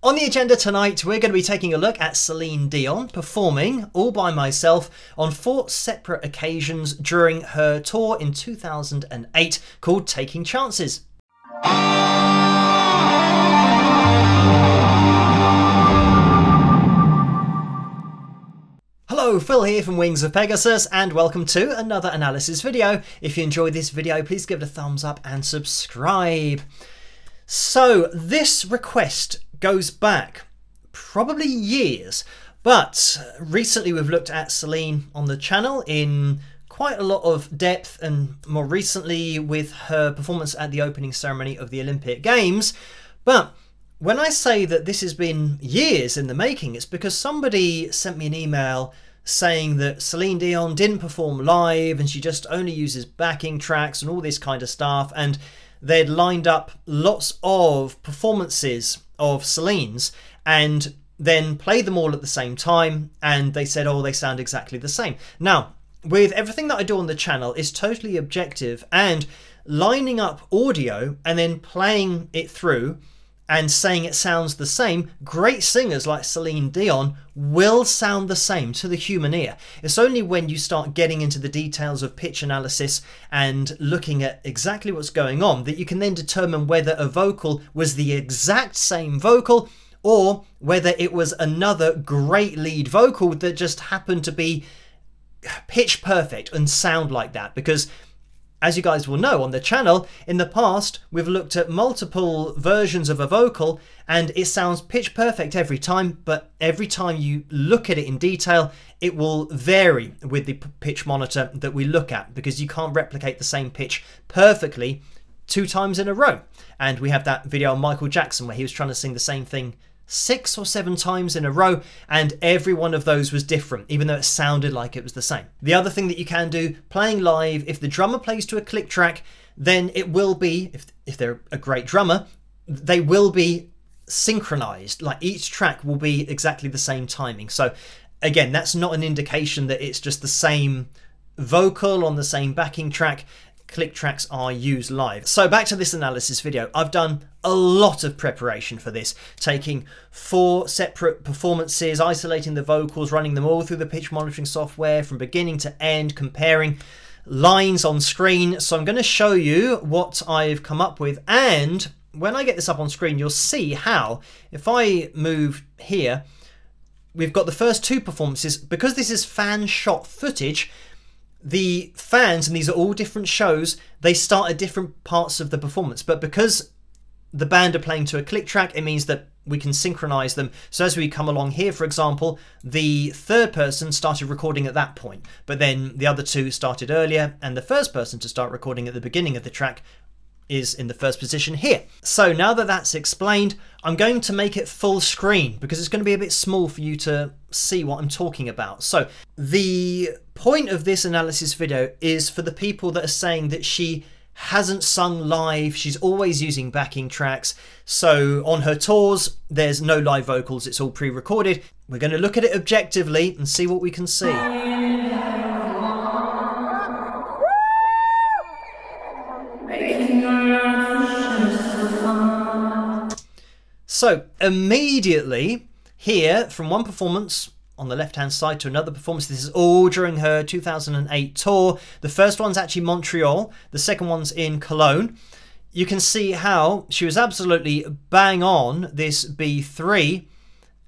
On the agenda tonight, we're going to be taking a look at Celine Dion performing all by myself on 4 separate occasions during her tour in 2008 called Taking Chances. Hello, Phil here from Wings of Pegasus and welcome to another analysis video. If you enjoyed this video, please give it a thumbs up and subscribe. So this request goes back probably years, but recently we've looked at Celine on the channel in quite a lot of depth, and more recently with her performance at the opening ceremony of the Olympic Games. But when I say that this has been years in the making, it's because somebody sent me an email saying that Celine Dion didn't perform live and she just only uses backing tracks and all this kind of stuff, and they'd lined up lots of performances of Celine's and then played them all at the same time, and they said, oh, they sound exactly the same. Now, with everything that I do on the channel is totally objective, and lining up audio and then playing it through and saying it sounds the same, great singers like Celine Dion will sound the same to the human ear. It's only when you start getting into the details of pitch analysis and looking at exactly what's going on that you can then determine whether a vocal was the exact same vocal or whether it was another great lead vocal that just happened to be pitch perfect and sound like that. Because as you guys will know on the channel, in the past we've looked at multiple versions of a vocal and it sounds pitch perfect every time, but every time you look at it in detail it will vary with the pitch monitor that we look at, because you can't replicate the same pitch perfectly 2 times in a row. And we have that video on Michael Jackson where he was trying to sing the same thing 6 or 7 times in a row, and every one of those was different, even though it sounded like it was the same. The other thing that you can do, playing live, if the drummer plays to a click track, then it will be, if they're a great drummer, they will be synchronized. Like each track will be exactly the same timing. So again, that's not an indication that it's just the same vocal on the same backing track. Click tracks are used live. So back to this analysis video. I've done a lot of preparation for this, taking 4 separate performances, isolating the vocals, running them all through the pitch monitoring software from beginning to end, comparing lines on screen. So I'm going to show you what I've come up with, and when I get this up on screen you'll see how, if I move here, we've got the first 2 performances. Because this is fan shot footage, the fans, and these are all different shows, they start at different parts of the performance, but because the band are playing to a click track, it means that we can synchronize them. So as we come along here, for example, the third person started recording at that point, but then the other 2 started earlier, and the first person to start recording at the beginning of the track is in the first position here. So now that that's explained, I'm going to make it full screen because it's going to be a bit small for you to see what I'm talking about. So the point of this analysis video is for the people that are saying that she hasn't sung live, she's always using backing tracks. So on her tours, there's no live vocals, it's all pre-recorded. We're going to look at it objectively and see what we can see. So immediately here, from one performance on the left hand side to another performance, this is all during her 2008 tour. The first one's actually Montreal, the second one's in Cologne. You can see how she was absolutely bang on this B3,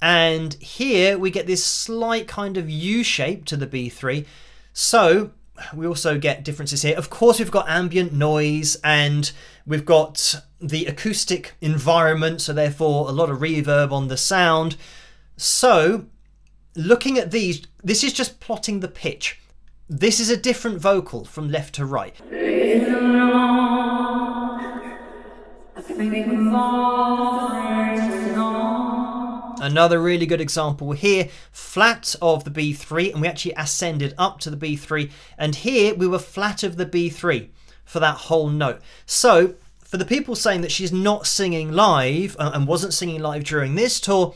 and here we get this slight kind of U shape to the B3. So we also get differences here. Of course, we've got ambient noise and we've got the acoustic environment, so therefore a lot of reverb on the sound. So looking at these, this is just plotting the pitch. This is a different vocal from left to right. Another really good example here, flat of the B3, and we actually ascended up to the B3, and here we were flat of the B3 for that whole note. So for the people saying that she's not singing live and wasn't singing live during this tour,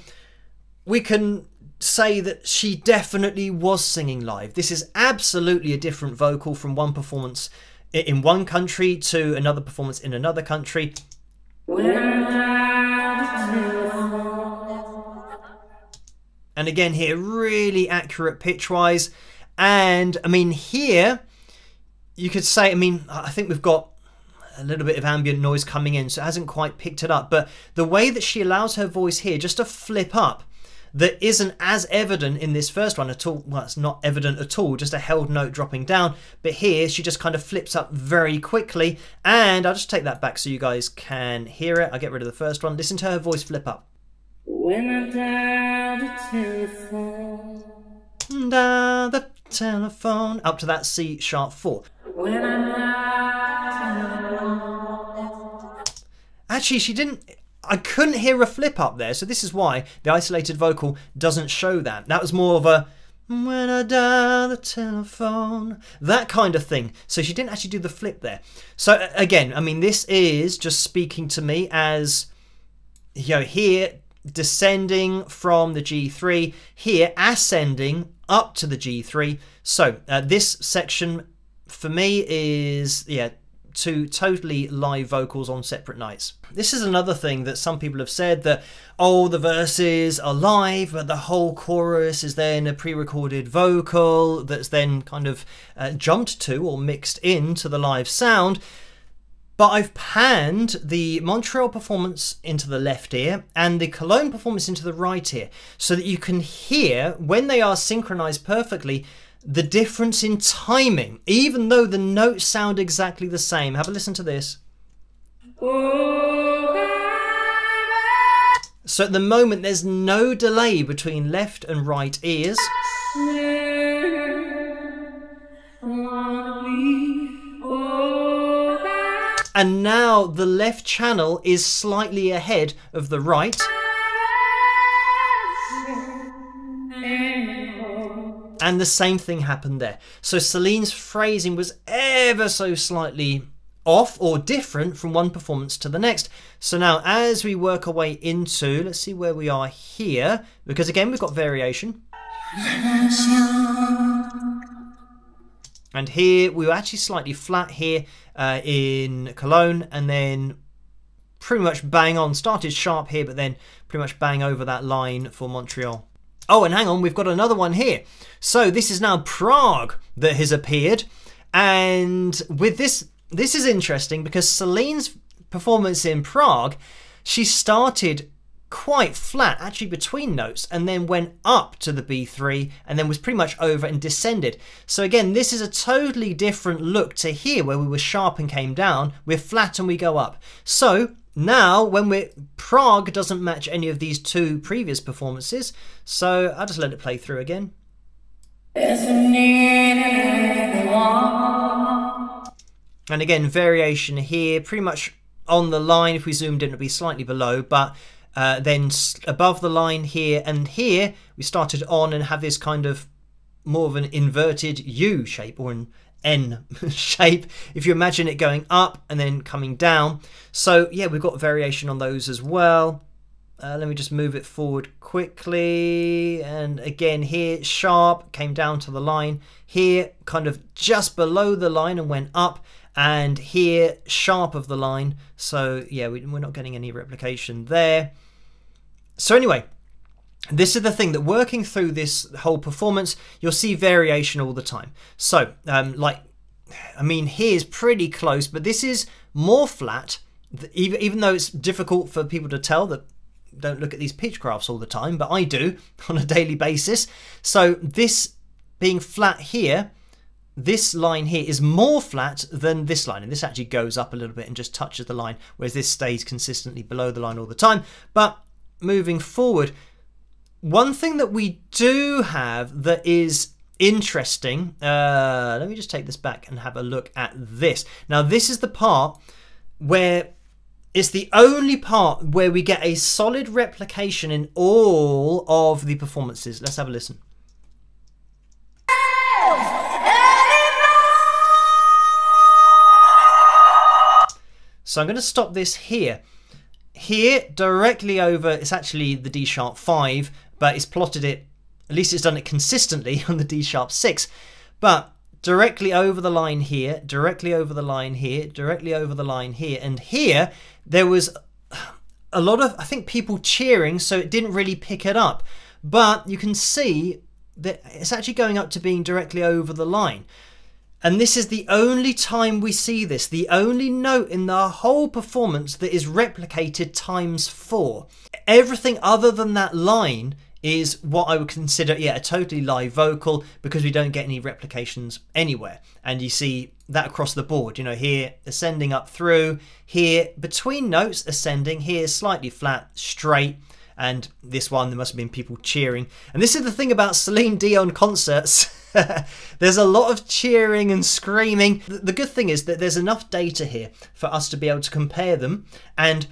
we can say that she definitely was singing live. This is absolutely a different vocal from one performance in one country to another performance in another country. And again here, really accurate pitch-wise. And I mean here, you could say, I mean, I think we've got a little bit of ambient noise coming in, so it hasn't quite picked it up. But the way that she allows her voice here just to flip up, that isn't as evident in this first one at all. Well, it's not evident at all, just a held note dropping down. But here, she just kind of flips up very quickly. And I'll just take that back so you guys can hear it. I'll get rid of the first one. Listen to her voice flip up. When I dial the telephone. Dial the telephone. Up to that C sharp 4. When I dial. Actually, she didn't... I couldn't hear a flip up there, so this is why the isolated vocal doesn't show that. That was more of a when I dial the telephone, that kind of thing. So she didn't actually do the flip there. So again, I mean, this is just speaking to me as, you know, here descending from the G3, here ascending up to the G3. So this section for me is, yeah, 2 totally live vocals on separate nights. This is another thing that some people have said, that, oh, the verses are live, but the whole chorus is then a pre-recorded vocal that's then kind of jumped to or mixed into the live sound. But I've panned the Montreal performance into the left ear and the Cologne performance into the right ear, so that you can hear, when they are synchronized perfectly, the difference in timing, even though the notes sound exactly the same. Have a listen to this. So at the moment, there's no delay between left and right ears. And now the left channel is slightly ahead of the right. And the same thing happened there. So Celine's phrasing was ever so slightly off or different from one performance to the next. So now as we work our way into, let's see where we are here, because again we've got variation. And here we were actually slightly flat here in Cologne, and then pretty much bang on. Started sharp here, but then pretty much bang over that line for Montreal. Oh, and hang on, we've got another one here. So this is now Prague that has appeared. And with this is interesting because Celine's performance in Prague, she started quite flat, actually between notes, and then went up to the B3 and then was pretty much over and descended. So again, this is a totally different look to here, where we were sharp and came down. We're flat and we go up. So now, when Prague doesn't match any of these 2 previous performances, so I'll just let it play through again. And again, variation here, pretty much on the line. If we zoomed in, it would be slightly below, but then above the line here, and here we started on and have this kind of more of an inverted U shape, or an N shape, if you imagine it going up and then coming down. So yeah, we've got variation on those as well. Let me just move it forward quickly, and again here sharp, came down to the line, here kind of just below the line and went up, and here sharp of the line. So yeah, we're not getting any replication there. So anyway, this is the thing, that working through this whole performance, you'll see variation all the time. So, like, I mean, here's pretty close, but this is more flat, even though it's difficult for people to tell that don't look at these pitch graphs all the time, but I do on a daily basis. So this being flat here, this line here is more flat than this line, and this actually goes up a little bit and just touches the line, whereas this stays consistently below the line all the time. But moving forward, one thing that we do have that is interesting, let me just take this back and have a look at this. Now this is the part where it's the only part where we get a solid replication in all of the performances. Let's have a listen. So I'm going to stop this here. Here, directly over, it's actually the D sharp 5, but it's plotted it, at least it's done it consistently on the D sharp 6. But directly over the line here, directly over the line here, directly over the line here, and here, there was a lot of, I think, people cheering, so it didn't really pick it up. but you can see that it's actually going up to being directly over the line. And this is the only time we see this, the only note in the whole performance that is replicated ×4. Everything other than that line is what I would consider, yeah, a totally live vocal, because we don't get any replications anywhere. And you see that across the board, you know, here ascending up through, here between notes ascending, here slightly flat, straight, and this one there must have been people cheering. And this is the thing about Celine Dion concerts. There's a lot of cheering and screaming. The good thing is that there's enough data here for us to be able to compare them and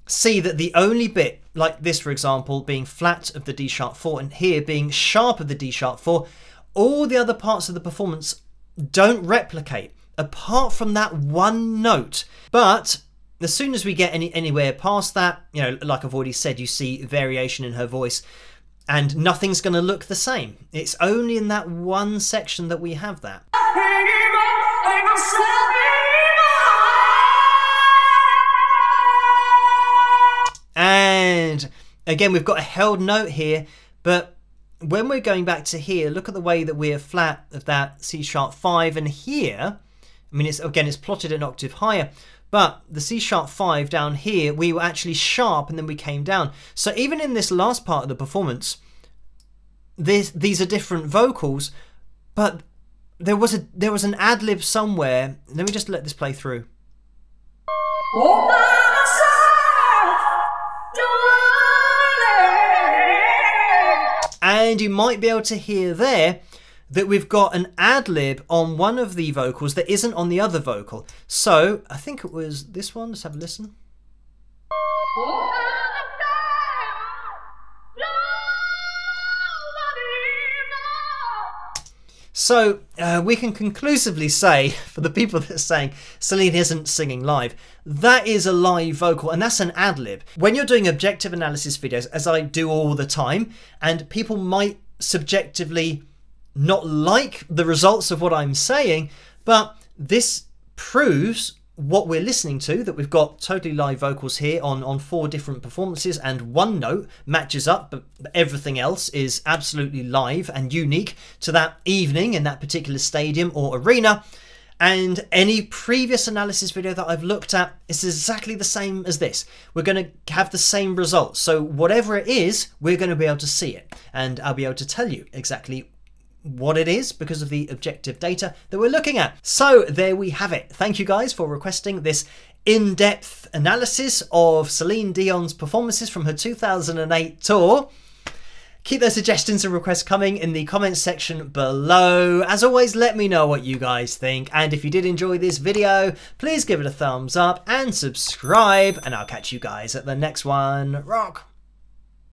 see that the only bit, like this for example, being flat of the D sharp 4 and here being sharp of the D sharp 4, all the other parts of the performance don't replicate apart from that one note. But as soon as we get anywhere past that, you know, like I've already said, you see variation in her voice and nothing's going to look the same. It's only in that one section that we have that. And again, we've got a held note here, but when we're going back to here, look at the way that we're flat of that C sharp 5, and here, I mean, it's plotted an octave higher, but the C sharp 5 down here, we were actually sharp and then we came down. So even in this last part of the performance, these are different vocals, but there was an ad-lib somewhere. Let me just let this play through. And you might be able to hear there that we've got an ad-lib on one of the vocals that isn't on the other vocal. So I think it was this one. Let's have a listen. So we can conclusively say, for the people that are saying Celine isn't singing live, that is a live vocal, and that's an ad-lib. When you're doing objective analysis videos, as I do all the time, and people might subjectively not like the results of what I'm saying, but this proves what we're listening to, that we've got totally live vocals here on 4 different performances, and one note matches up, but everything else is absolutely live and unique to that evening in that particular stadium or arena. And any previous analysis video that I've looked at is exactly the same as this. We're going to have the same results. So whatever it is, we're going to be able to see it, and I'll be able to tell you exactly what it is because of the objective data that we're looking at. So there we have it. Thank you guys for requesting this in-depth analysis of Celine Dion's performances from her 2008 tour. Keep those suggestions and requests coming in the comments section below. As always, let me know what you guys think, and if you did enjoy this video, please give it a thumbs up and subscribe, and I'll catch you guys at the next one. Rock!